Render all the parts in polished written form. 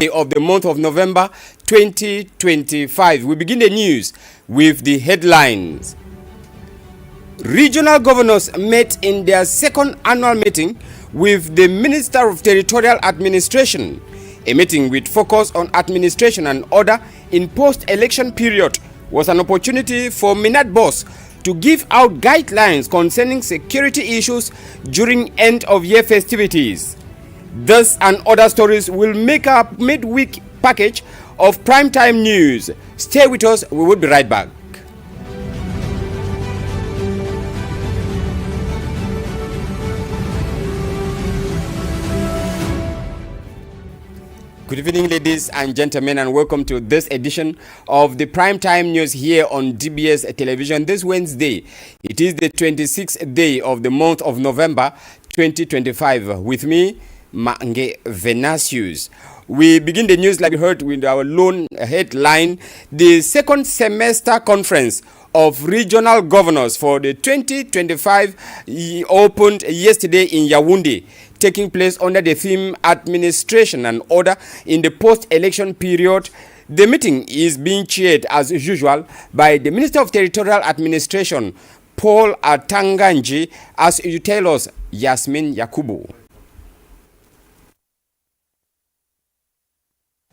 day of the month of November 2025. We begin the news with the headlines. Regional governors met in their second annual meeting with the Minister of Territorial Administration. A meeting with focus on administration and order in post-election period was an opportunity for MINAT boss to give out guidelines concerning security issues during end-of-year festivities. This and other stories will make up midweek package of primetime news. Stay with us, we will be right back. Good evening, ladies and gentlemen, and welcome to this edition of the Primetime News here on DBS Television this Wednesday. It is the 26th day of the month of November 2025. With me, VErnasius. We begin the news like you heard with our lone headline. The second semester conference of regional governors for the 2025 opened yesterday in Yaoundé, taking place under the theme Administration and Order in the Post-Election Period. The meeting is being chaired as usual by the Minister of Territorial Administration, Paul Atanganji, as you tell us, Yasmin Yakubu.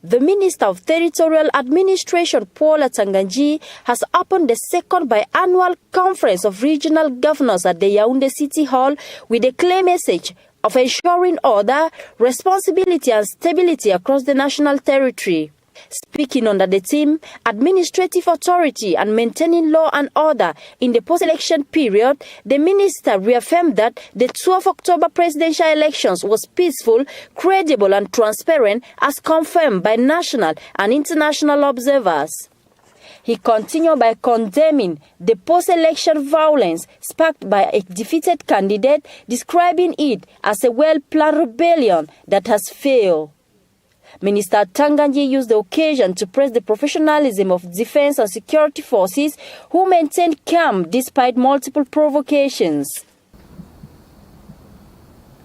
The Minister of Territorial Administration, Paul Atanganji, has opened the second biannual conference of regional governors at the Yaoundé City Hall with a clear message of ensuring order, responsibility and stability across the national territory. Speaking under the theme, Administrative Authority and Maintaining Law and Order in the Post-Election Period, the minister reaffirmed that the 12 October presidential elections was peaceful, credible and transparent as confirmed by national and international observers. He continued by condemning the post-election violence sparked by a defeated candidate, describing it as a well-planned rebellion that has failed. Minister Tanganji used the occasion to praise the professionalism of defense and security forces who maintained calm despite multiple provocations.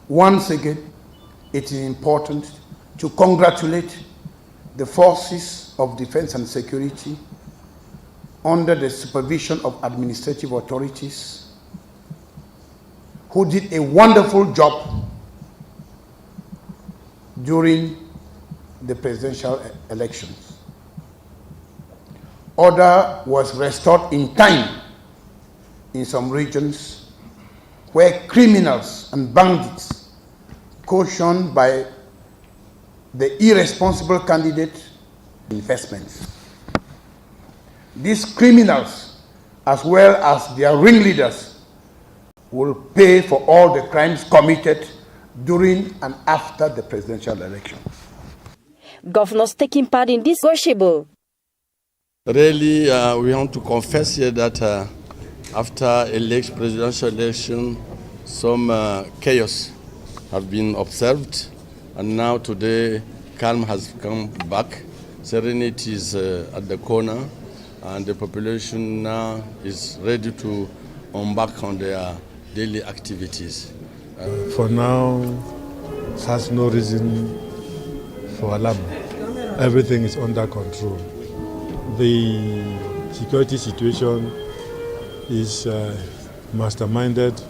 Once again, it is important to congratulate the forces of defense and security under the supervision of administrative authorities who did a wonderful job during the presidential elections. Order was restored in time in some regions where criminals and bandits, cautioned by the irresponsible candidate, investments. These criminals, as well as their ringleaders, will pay for all the crimes committed during and after the presidential election. Governors taking part in this negotiable. Really, we want to confess here that after presidential election, some chaos have been observed, and now today calm has come back. Serenity is at the corner, and the population now is ready to embark on their daily activities. For now, it has no reason for alarm. Everything is under control. The security situation is masterminded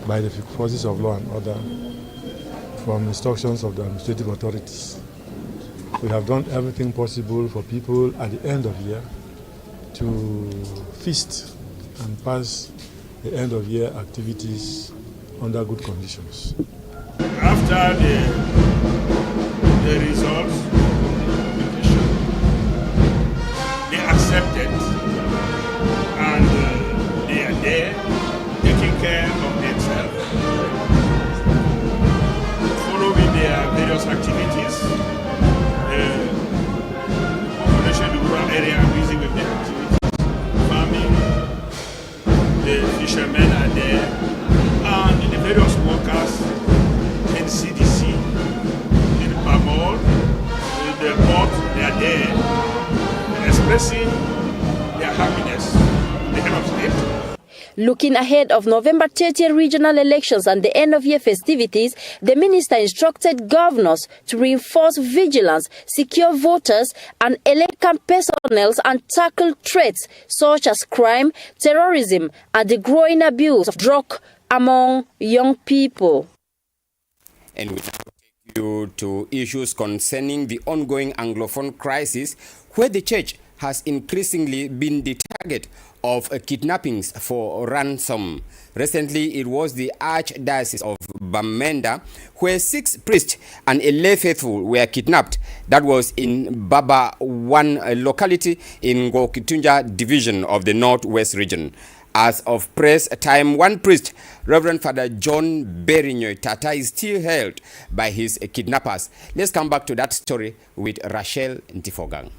by the forces of law and order from instructions of the administrative authorities. We have done everything possible for people at the end of the year to feast and pass the end of year activities under good conditions. After the results, they accepted, and they are there taking care of themselves, following their various activities. The population in the rural area are busy with their activities. Farming, the fishermen are there, and the various workers in CDC, in Pamol, Looking ahead of November 30th regional elections and the end-of-year festivities, the minister instructed governors to reinforce vigilance, secure voters and elect camp personnel and tackle threats such as crime, terrorism and the growing abuse of drugs among young people. And we now take you to issues concerning the ongoing Anglophone crisis, where the church has increasingly been the target of kidnappings for ransom. Recently, it was the Archdiocese of Bamenda, where 6 priests and a lay faithful were kidnapped. That was in Baba 1 locality in Ngokitunja division of the Northwest region. As of press time, 1 priest, Reverend Father John Berinyoy Tata, is still held by his kidnappers. Let's come back to that story with Rachel Ntifogang.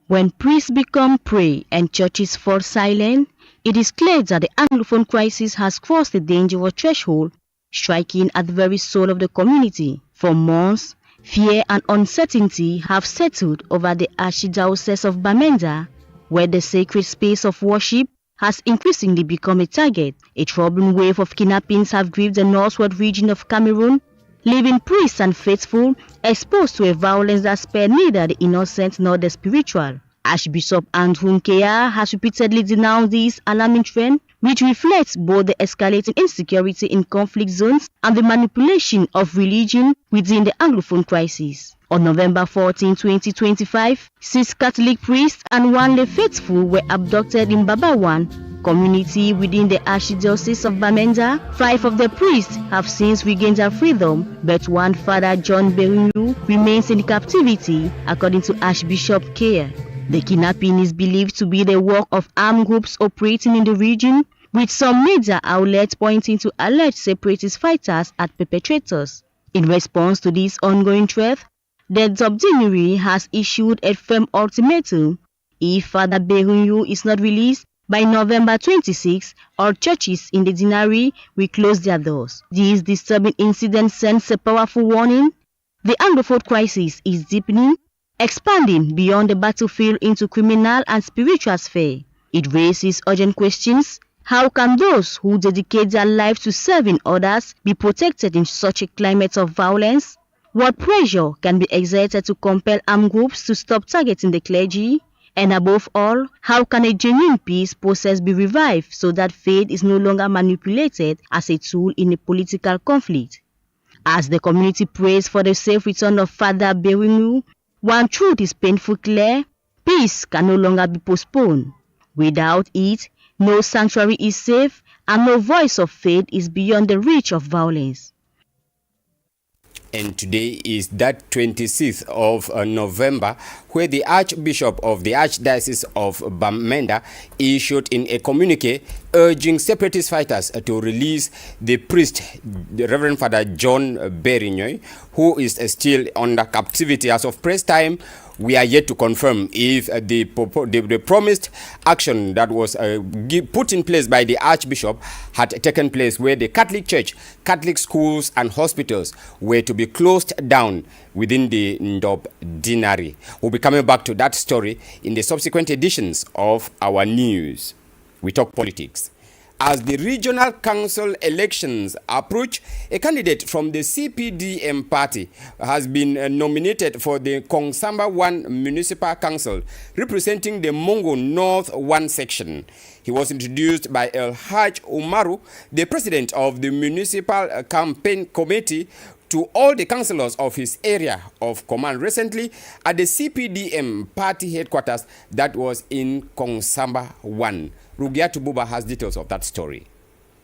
When priests become prey and churches fall silent, it is clear that the Anglophone crisis has crossed the dangerous threshold, striking at the very soul of the community. For months, fear and uncertainty have settled over the Archdiocese of Bamenda, where the sacred space of worship has increasingly become a target. A troubling wave of kidnappings have gripped the northward region of Cameroon, leaving priests and faithful exposed to a violence that spared neither the innocent nor the spiritual. Archbishop Andrew Nkea has repeatedly denounced this alarming trend, which reflects both the escalating insecurity in conflict zones and the manipulation of religion within the Anglophone crisis. On November 14, 2025, 6 Catholic priests and 1 lay faithful were abducted in Babawan community within the Archdiocese of Bamenda. 5 of the priests have since regained their freedom, but 1 Father John Berinyoy remains in captivity, according to Archbishop Nkea. The kidnapping is believed to be the work of armed groups operating in the region, with some media outlets pointing to alleged separatist fighters as perpetrators. In response to this ongoing threat, the Subdeanery has issued a firm ultimatum. If Father Berinyoy is not released by November 26, all churches in the deanery will close their doors. This disturbing incident sends a powerful warning. The Anglophone crisis is deepening, expanding beyond the battlefield into criminal and spiritual sphere. It raises urgent questions. How can those who dedicate their lives to serving others be protected in such a climate of violence? What pressure can be exerted to compel armed groups to stop targeting the clergy? And above all, how can a genuine peace process be revived so that faith is no longer manipulated as a tool in a political conflict? As the community prays for the safe return of Father Berinyoy, one truth is painfully clear: peace can no longer be postponed. Without it, no sanctuary is safe and no voice of faith is beyond the reach of violence. And today is that 26th of November, where the Archbishop of the Archdiocese of Bamenda issued in a communique urging separatist fighters to release the priest, the Reverend Father John Berinyoy, who is still under captivity. As of press time, we are yet to confirm if the promised action that was put in place by the Archbishop had taken place, where the Catholic Church, Catholic schools and hospitals were to be closed down within the Ndob Dinari. We'll be coming back to that story in the subsequent editions of our news. We talk politics. As the regional council elections approach, a candidate from the CPDM party has been nominated for the Kongsamba 1 Municipal Council, representing the Mongo North 1 section. He was introduced by El Haj Umaru, the president of the Municipal Campaign Committee, to all the councillors of his area of command recently at the CPDM party headquarters that was in Kongsamba 1. Rugiatu Buba has details of that story.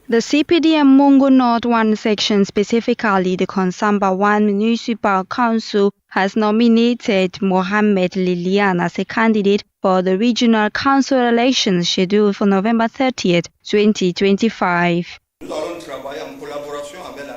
The CPDM Mongo North 1 section, specifically the Kongsamba 1 Municipal Council, has nominated Mohammed Lilian as a candidate for the regional council elections scheduled for November 30th, 2025.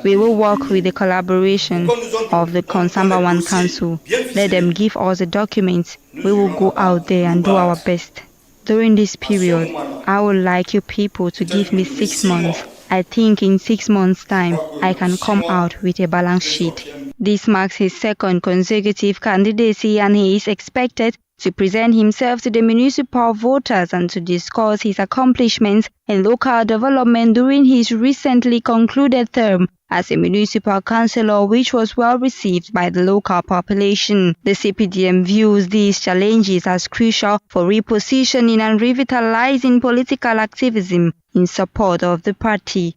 We will work with the collaboration of the Kongsamba 1 Council. Let them give us the documents. We will go out there and do our best. During this period, I would like you people to give me 6 months. I think in 6 months' time, I can come out with a balance sheet. This marks his second consecutive candidacy and he is expected to present himself to the municipal voters and to discuss his accomplishments in local development during his recently concluded term as a municipal councillor, which was well received by the local population. The CPDM views these challenges as crucial for repositioning and revitalizing political activism in support of the party.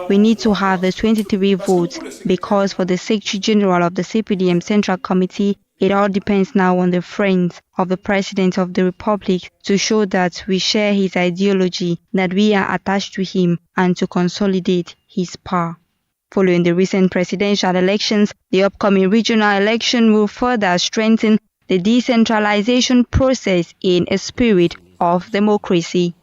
We need to have the 23 votes because for the Secretary General of the CPDM Central Committee, it all depends now on the friends of the President of the Republic to show that we share his ideology, that we are attached to him, and to consolidate his power. Following the recent presidential elections, the upcoming regional election will further strengthen the decentralization process in a spirit of democracy.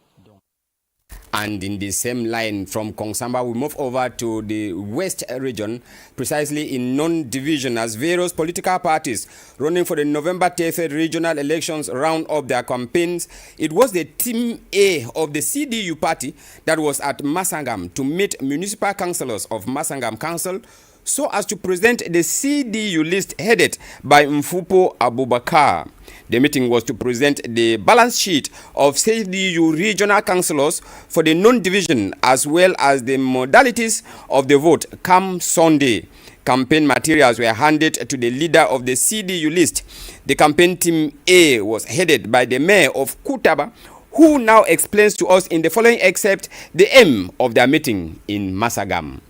And in the same line from Kongsamba, we move over to the West region, precisely in non-division, as various political parties running for the November 3rd regional elections round up their campaigns. It was the Team A of the CDU party that was at Masangam to meet municipal councillors of Masangam Council so as to present the CDU list headed by Mfupo Abubakar. The meeting was to present the balance sheet of CDU regional councillors for the non-division as well as the modalities of the vote come Sunday. Campaign materials were handed to the leader of the CDU list. The campaign team A was headed by the mayor of Kutaba, who now explains to us in the following excerpt the aim of their meeting in Masangam.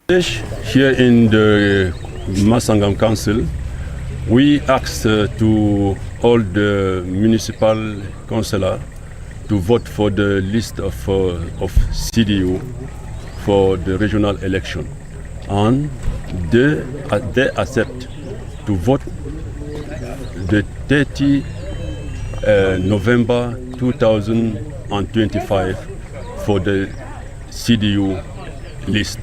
Here in the Masangam Council, we asked to all the municipal councillors to vote for the list of CDU for the regional election, and they accept to vote the 30 November 2025 for the CDU list.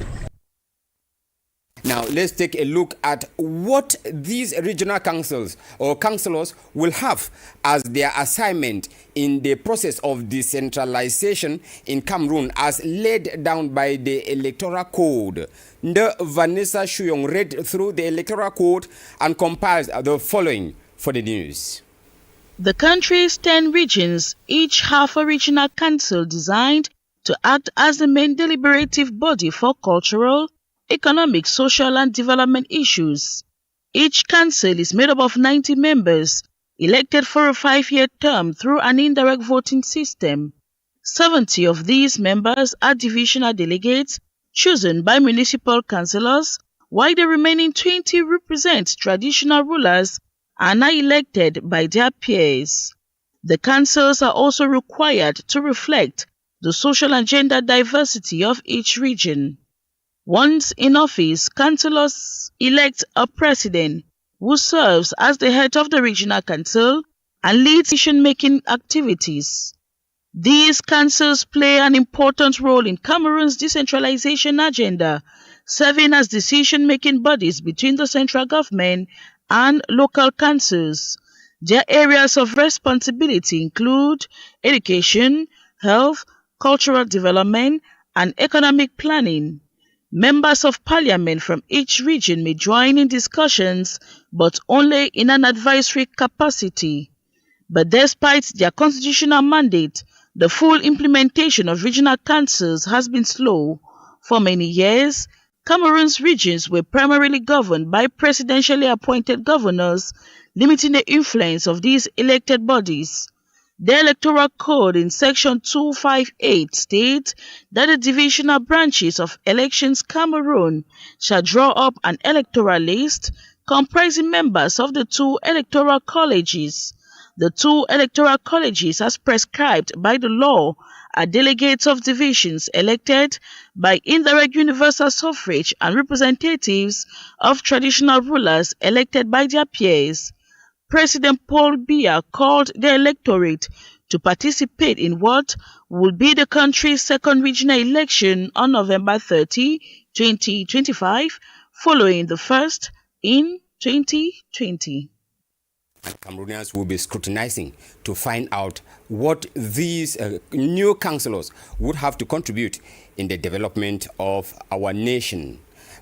Now, let's take a look at what these regional councils or councillors will have as their assignment in the process of decentralization in Cameroon as laid down by the Electoral Code. Vanessa Shuyong read through the Electoral Code and compiles the following for the news. The country's 10 regions each have a regional council designed to act as the main deliberative body for cultural, economic, social and development issues. Each council is made up of 90 members, elected for a 5-year term through an indirect voting system. 70 of these members are divisional delegates chosen by municipal councillors, while the remaining 20 represent traditional rulers and are elected by their peers. The councils are also required to reflect the social and gender diversity of each region. Once in office, councillors elect a president who serves as the head of the regional council and leads decision-making activities. These councils play an important role in Cameroon's decentralization agenda, serving as decision-making bodies between the central government and local councils. Their areas of responsibility include education, health, cultural development, and economic planning. Members of parliament from each region may join in discussions, but only in an advisory capacity. But despite their constitutional mandate, the full implementation of regional councils has been slow. For many years, Cameroon's regions were primarily governed by presidentially appointed governors, limiting the influence of these elected bodies. The Electoral Code in Section 258 states that the divisional branches of Elections Cameroon shall draw up an electoral list comprising members of the 2 electoral colleges. The 2 electoral colleges, as prescribed by the law, are delegates of divisions elected by indirect universal suffrage and representatives of traditional rulers elected by their peers. President Paul Biya called the electorate to participate in what will be the country's second regional election on November 30, 2025, following the first in 2020. And Cameroonians will be scrutinizing to find out what these new councillors would have to contribute in the development of our nation.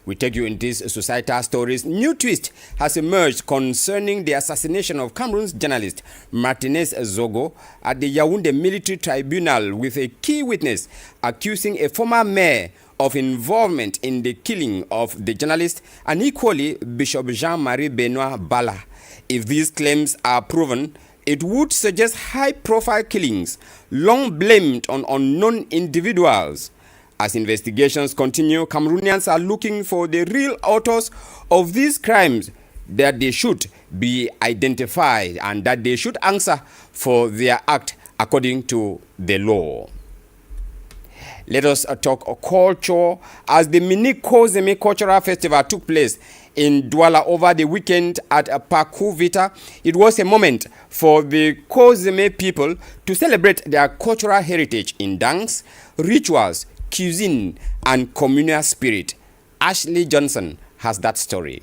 We take you in these societal stories. New twist has emerged concerning the assassination of Cameroon's journalist Martinez Zogo at the Yaoundé Military Tribunal, with a key witness accusing a former mayor of involvement in the killing of the journalist, and equally Bishop Jean-Marie Benoit Bala. If these claims are proven, it would suggest high-profile killings long blamed on unknown individuals. As investigations continue, Cameroonians are looking for the real authors of these crimes, that they should be identified and that they should answer for their act according to the law. Let us talk culture. As the Mini Kozeme Cultural Festival took place in Douala over the weekend at Paku Vita, it was a moment for the Kozeme people to celebrate their cultural heritage in dance, rituals, cuisine, and communal spirit. Ashley Johnson has that story.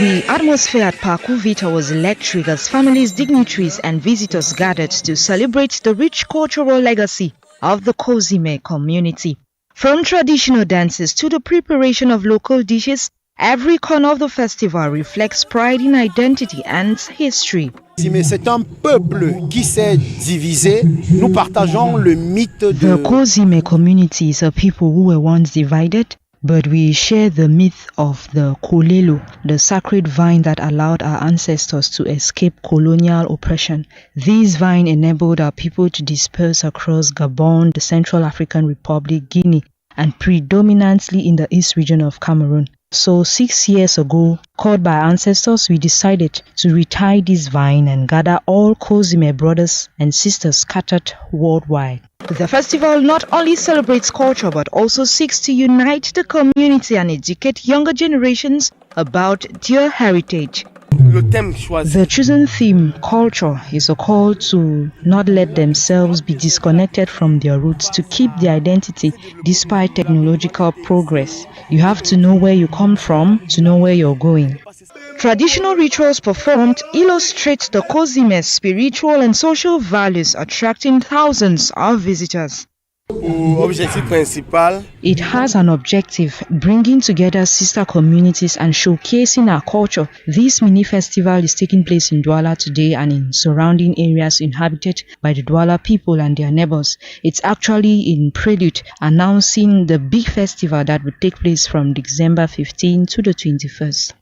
The atmosphere at Paku Vita was electric as families, dignitaries, and visitors gathered to celebrate the rich cultural legacy of the Kozime community. From traditional dances to the preparation of local dishes, every corner of the festival reflects pride in identity and history. C'est un peuple qui s'est divisé. Nous partageons le mythe de... The Kozime community is a people who were once divided, but we share the myth of the Kolelo, the sacred vine that allowed our ancestors to escape colonial oppression. This vine enabled our people to disperse across Gabon, the Central African Republic, Guinea, and predominantly in the east region of Cameroon. So 6 years ago, called by our ancestors, we decided to retie this vine and gather all Kozime brothers and sisters scattered worldwide. The festival not only celebrates culture but also seeks to unite the community and educate younger generations about their heritage. The chosen theme, culture, is a call to not let themselves be disconnected from their roots, to keep their identity despite technological progress. You have to know where you come from to know where you're going. Traditional rituals performed illustrate the Kozime's spiritual and social values, attracting thousands of visitors. It has an objective, bringing together sister communities and showcasing our culture. This mini festival is taking place in Douala today and in surrounding areas inhabited by the Douala people and their neighbors. It's actually in prelude, announcing the big festival that will take place from December 15 to the 21st.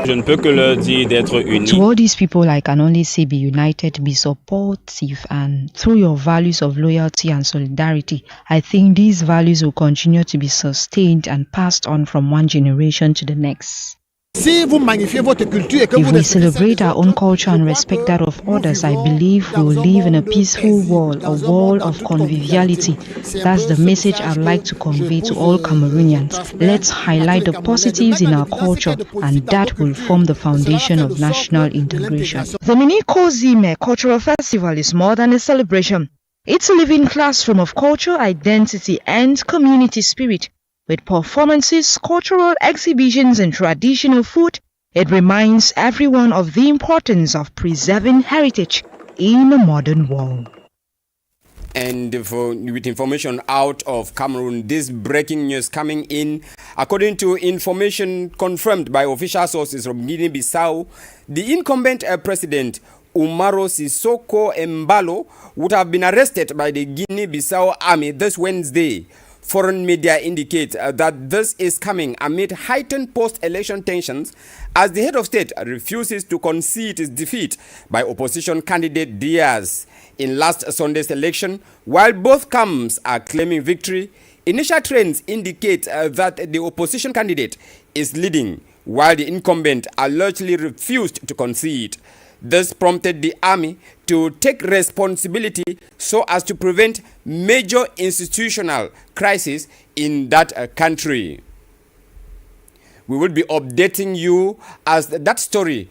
To all these people, I can only say be united, be supportive, and through your values of loyalty and solidarity, I think these values will continue to be sustained and passed on from one generation to the next. If we celebrate our own culture and respect that of others, I believe we will live in a peaceful world, a world of conviviality. That's the message I'd like to convey to all Cameroonians. Let's highlight the positives in our culture, and that will form the foundation of national integration. The Mini Kozime Cultural Festival is more than a celebration. It's a living classroom of culture, identity, and community spirit. With performances, cultural exhibitions, and traditional food, it reminds everyone of the importance of preserving heritage in a modern world. And with information out of Cameroon, this breaking news coming in, according to information confirmed by official sources from Guinea-Bissau, the incumbent president Umaro Sissoko Embalo would have been arrested by the Guinea-Bissau army this Wednesday. Foreign media indicate that this is coming amid heightened post-election tensions as the head of state refuses to concede his defeat by opposition candidate Diaz in last Sunday's election. While both camps are claiming victory, initial trends indicate that the opposition candidate is leading, while the incumbent allegedly refused to concede. This prompted the army to take responsibility so as to prevent major institutional crisis in that country. We will be updating you as that story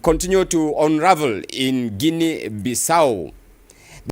continue to unravel in Guinea-Bissau.